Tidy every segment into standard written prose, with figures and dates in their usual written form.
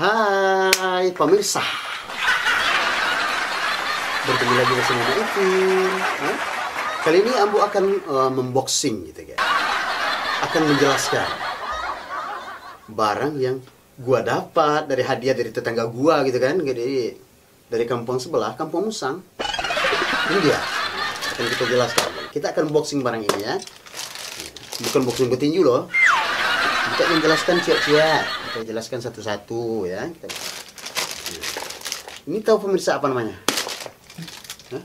Hai pemirsa, bertemu lagi bersama Ipin. Kali ini Ambu akan memboxing gitu guys. Akan menjelaskan barang yang gua dapat dari hadiah dari tetangga gua gitu kan. Jadi dari kampung sebelah, Kampung Musang. Ini dia. Akan kita jelaskan. Kita akan boxing barang ini ya. Bukan boxing petinju loh. Kita menjelaskan ciat-ciat. Kita jelaskan satu-satu ya. Ini tahu pemirsa apa namanya? Hah?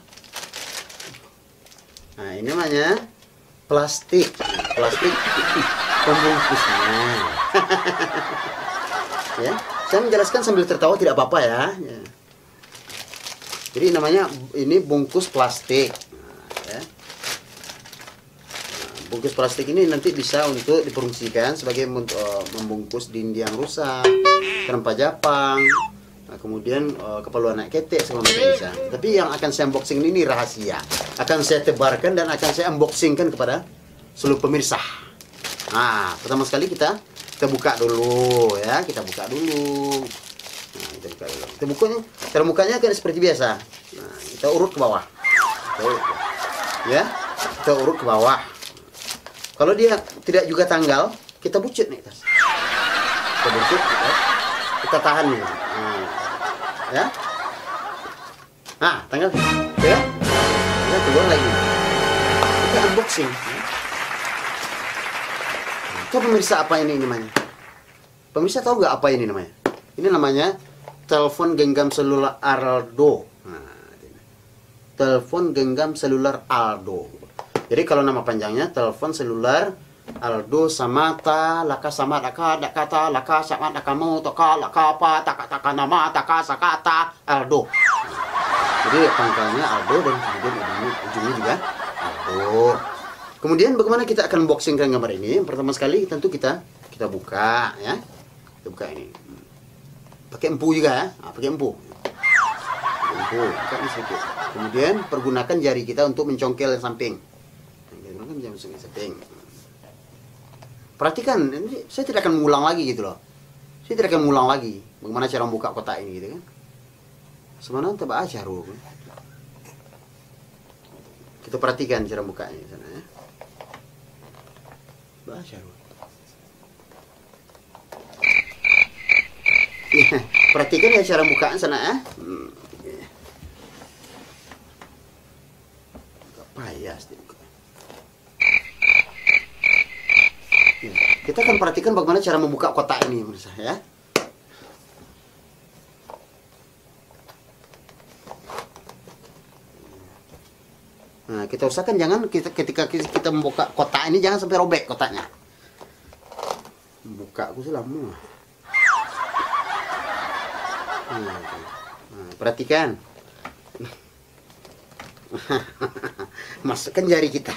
Nah, ini namanya plastik. Plastik pembungkusnya. Ya, saya menjelaskan sambil tertawa tidak apa-apa ya. Jadi namanya ini bungkus plastik. Ya. Bungkus plastik ini nanti bisa untuk difungsikan sebagai membungkus dinding yang rusak, rempah Jepang, kemudian keperluan anak ketek segala macam bisa. Tapi yang akan saya unboxing ini rahasia. Akan saya tebarkan dan akan saya unboxingkan kepada seluruh pemirsa. Nah, pertama sekali kita buka dulu ya, kita buka dulu. Nah, kita buka dulu. Kita bukanya, cara bukanya kan seperti biasa. Nah, kita urut ke bawah. Ya, kita urut ke bawah. Kalau dia tidak juga tanggal, kita bucut nih, Tas. Kita bucut, kita tahan nih. Ya. Nah, tanggal. Ya. Kita keluar lagi. Kita unboxing. Itu pemirsa apa ini namanya? Pemirsa tahu nggak apa ini namanya? Ini namanya telepon genggam seluler Aldo. Nah, telepon genggam seluler Aldo. Jadi kalau nama panjangnya telepon seluler Aldo Samata Laka Sama Laka Dakata Laka Sama Nakamu Toka Laka apa Taka nama Taka Sakata Aldo. Jadi pangkalnya Aldo dan kemudian ujungnya juga Aldo. Kemudian bagaimana kita akan unboxingkan gambar ini? Pertama sekali tentu kita buka ya. Kita buka ini. Pakai empu juga ya. Nah, pakai empu. Buka ini sedikit. Kemudian pergunakan jari kita untuk mencongkel yang samping. Perhatikan, ini saya tidak akan mengulang lagi gitu loh. Saya tidak akan mengulang lagi bagaimana cara membuka kotak ini gitu kan. Sebenarnya tebak aja kan. Kita perhatikan cara bukanya di sana ya. Baca ya, perhatikan ya cara bukaan sana ya. Payah sedikit. Kita akan perhatikan bagaimana cara membuka kotak ini, pemirsa ya. Nah, kita usahakan jangan ketika kita membuka kotak ini jangan sampai robek kotaknya. Buka aku selama. Nah, perhatikan. Masukkan jari kita.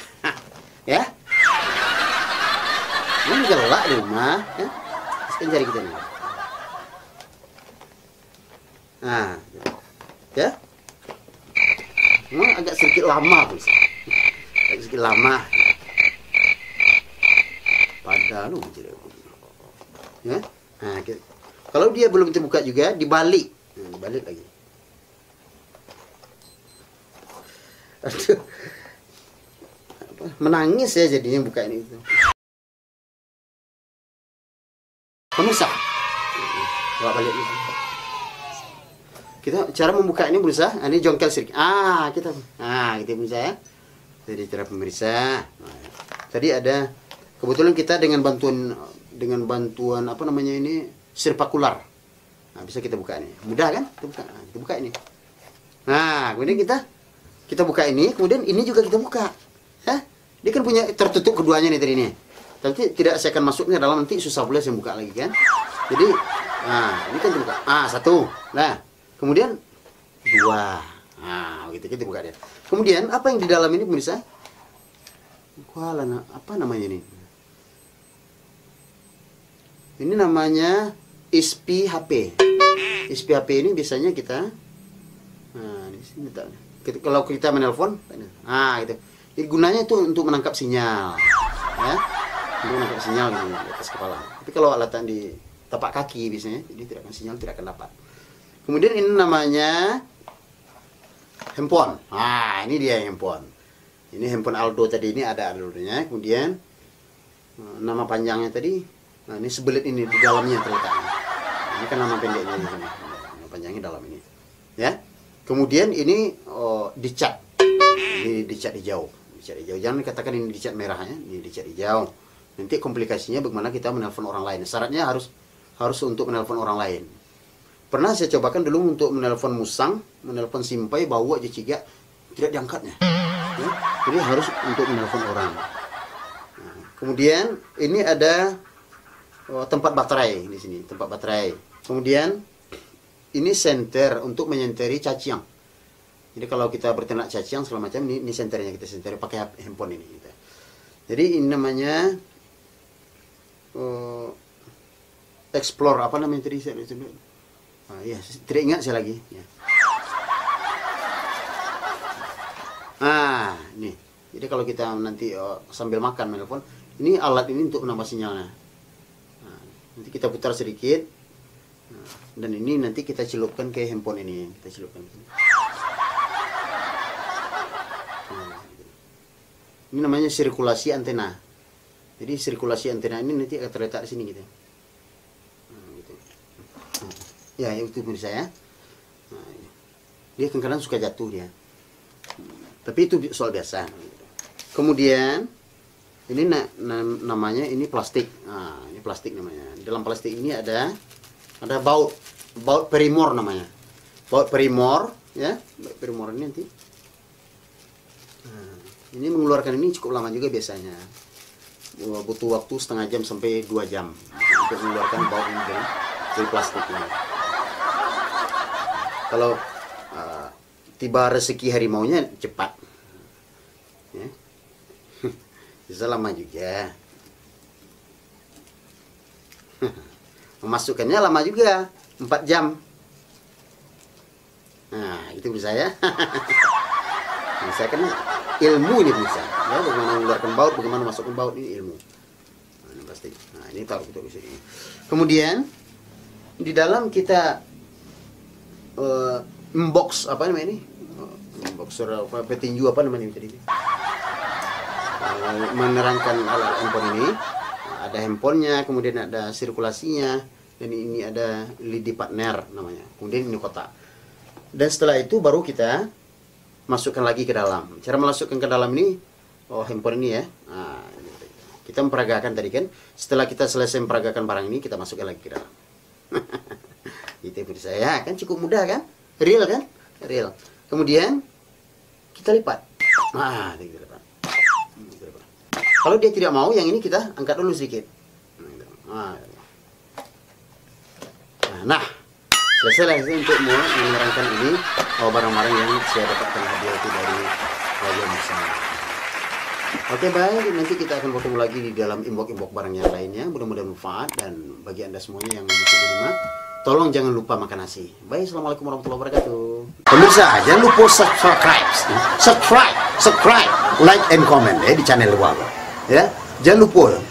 Ya. Ini gelak di rumah, ya. Masukkan jari kita nih. Nah, ya. Memang agak sedikit lama, bisa. Agak sedikit lama. Padahal lu, ya. Nah, kalau dia belum terbuka juga, dibalik. Nah, dibalik lagi. Aduh. Menangis ya jadinya buka ini. Pemirsa, coba balik ini. Kita cara membuka ini pemirsa, ini jongkel sedikit. Kita, gitu pemirsa ya. Jadi cara pemirsa. Tadi ada kebetulan kita dengan bantuan apa namanya ini sirpakular. Nah, bisa kita buka ini. Mudah kan? Kita buka ini. Nah, kemudian kita buka ini, kemudian ini juga kita buka. Ya? Dia kan punya tertutup keduanya nih tadi nih. Tapi tidak saya akan masuknya dalam nanti susah pula saya buka lagi kan. Jadi, nah ini kan dibuka. Satu. Nah, kemudian dua. Nah, gitu kita buka dia. Kemudian apa yang di dalam ini pemirsa? Apa namanya ini? Ini namanya ISP HP. ISP HP ini biasanya kita. Nah, di sini kalau kita menelpon, gitu. Jadi gunanya itu untuk menangkap sinyal, ya. Untuk menangkap sinyal gitu, di atas kepala. Tapi kalau alatan di tapak kaki biasanya, jadi tidak akan sinyal, tidak akan dapat. Kemudian ini namanya handphone. Nah, ini dia handphone. Ini handphone Aldo tadi, ini ada Aldo-nya. Kemudian nama panjangnya tadi, nah ini sebelit ini di dalamnya terletak. Ini kan nama pendeknya di sini. Nama panjangnya dalam ini. Ya. Kemudian ini dicat. Ini dicat hijau. Dicat hijau. Jangan katakan ini dicat merah ya. Ini dicat hijau. Nanti komplikasinya bagaimana kita menelpon orang lain. Syaratnya harus untuk menelpon orang lain. Pernah saya cobakan dulu untuk menelpon musang, menelpon simpai, bawa aja ciga, tidak diangkatnya. Ya. Jadi harus untuk menelpon orang. Nah, kemudian ini ada tempat baterai di sini, tempat baterai. Kemudian ini senter untuk menyenteri cacing. Jadi kalau kita berternak cacing segala macam, ini senternya kita senteri pakai handphone ini. Gitu. Jadi ini namanya explore apa namanya tadi saya ya tidak ingat saya lagi. Ya. Nih. Jadi kalau kita nanti sambil makan menelpon, ini alat ini untuk menambah sinyalnya. Nah, nanti kita putar sedikit. Nah, dan ini nanti kita celupkan ke handphone ini, kita celupkan. Ini namanya sirkulasi antena. Jadi sirkulasi antena ini nanti akan terletak di sini gitu. Nah, gitu. Nah, ya itu pemirsa ya. Nah, dia kadang-kadang suka jatuh dia. Tapi itu soal biasa. Kemudian ini namanya ini plastik. Nah, ini plastik namanya. Dalam plastik ini ada baut perimor namanya. Baut perimor ya. Baut perimor ini nanti. Nah, ini mengeluarkan ini cukup lama juga biasanya. Butuh waktu setengah jam sampai 2 jam untuk mengeluarkan baut ini dari plastik ini. Kalau tiba rezeki harimaunya cepat. Ya. Bisa lama juga. Memasukkannya lama juga, 4 jam. Nah, itu bisa ya. Nah, saya kan ilmu ini bisa. Ya, bagaimana mengeluarkan baut, bagaimana masukkan baut ini ilmu. Nah, ini pasti. Nah, ini tahu kita bisa ini. Kemudian di dalam kita inbox apa namanya ini? Inbox apa petinju apa namanya tadi? Menerangkan alat handphone ini. Ada handphonenya, kemudian ada sirkulasinya, dan ini ada lidi partner namanya. Kemudian ini kotak. Dan setelah itu baru kita masukkan lagi ke dalam. Cara memasukkan ke dalam ini, handphone ini ya. Nah, kita memperagakan tadi kan. Setelah kita selesai memperagakan barang ini, kita masukkan lagi ke dalam. Itu menurut saya kan cukup mudah kan? Real kan? Real. Kemudian kita lipat. Nah, kita lipat. Kalau dia tidak mau, yang ini kita angkat dulu sedikit. Nah, selesai untuk menerangkan ini barang-barang yang saya dapatkan hadiah itu dari Raja Musa. Oke, baik, nanti kita akan bertemu lagi di dalam inbox barang yang lainnya. Mudah-mudahan manfaat, dan bagi Anda semuanya yang masih di rumah, tolong jangan lupa makan nasi. Baik, assalamualaikum warahmatullahi wabarakatuh. Pemirsa, jangan lupa subscribe, like and comment di channel Wago. Ya, jangan lupa.